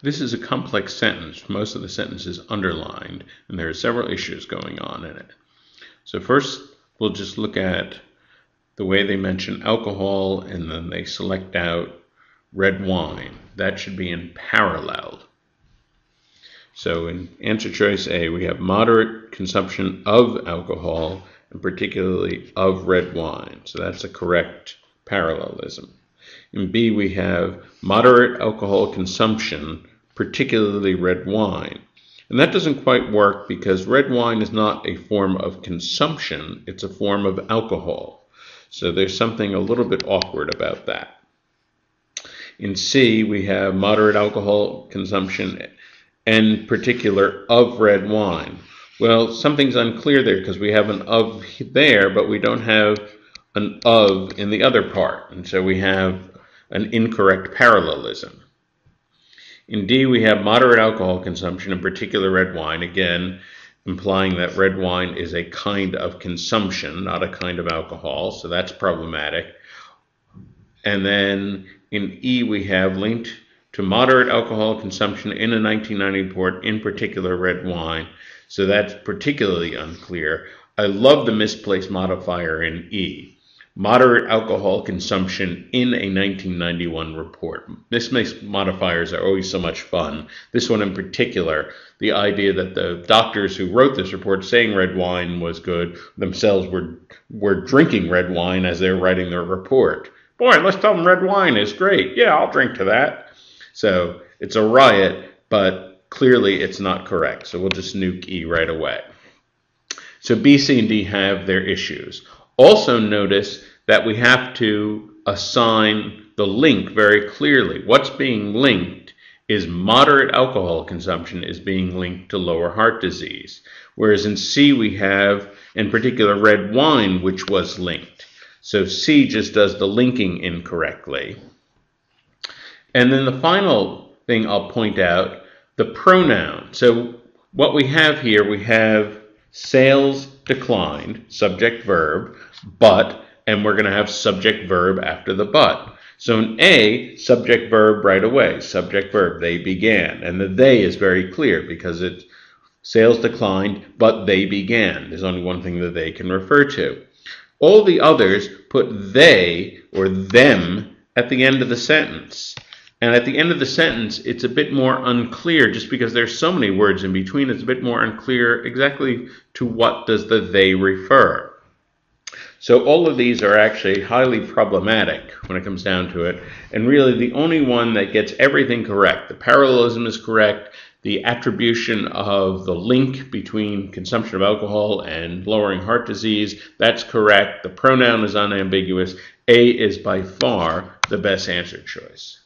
This is a complex sentence. Most of the sentence is underlined, and there are several issues going on in it. So first, we'll just look at the way they mention alcohol, and then they select out red wine. That should be in parallel. So in answer choice A, we have moderate consumption of alcohol, and particularly of red wine. So that's a correct parallelism. In B, we have moderate alcohol consumption, particularly red wine. And that doesn't quite work because red wine is not a form of consumption, it's a form of alcohol. So there's something a little bit awkward about that. In C, we have moderate alcohol consumption and particular of red wine. Well, something's unclear there because we have an of there, but we don't have an of in the other part. And so we have an incorrect parallelism. In D, we have moderate alcohol consumption, in particular red wine, again, implying that red wine is a kind of consumption, not a kind of alcohol, so that's problematic. And then in E, we have linked to moderate alcohol consumption in a 1990 report, in particular red wine, so that's particularly unclear. I love the misplaced modifier in E. Moderate alcohol consumption in a 1991 report. Misplaced modifiers are always so much fun. This one in particular, the idea that the doctors who wrote this report saying red wine was good themselves were drinking red wine as they're writing their report. Boy, let's tell them red wine is great. Yeah, I'll drink to that. So it's a riot, but clearly it's not correct. So we'll just nuke E right away. So B, C, and D have their issues. Also notice that we have to assign the link very clearly. What's being linked is moderate alcohol consumption is being linked to lower heart disease. Whereas in C we have, in particular, red wine, which was linked. So C just does the linking incorrectly. And then the final thing I'll point out, the pronoun. So what we have here, we have sales declined, subject verb, but, and we're going to have subject verb after the but. So in A, subject verb right away, subject verb, they began. And the they is very clear because it's sales declined, but they began. There's only one thing that they can refer to. All the others put they or them at the end of the sentence. And at the end of the sentence, it's a bit more unclear just because there's so many words in between. It's a bit more unclear exactly to what does the they refer. So all of these are actually highly problematic when it comes down to it. And really the only one that gets everything correct, the parallelism is correct, the attribution of the link between consumption of alcohol and lowering heart disease, that's correct. The pronoun is unambiguous. A is by far the best answer choice.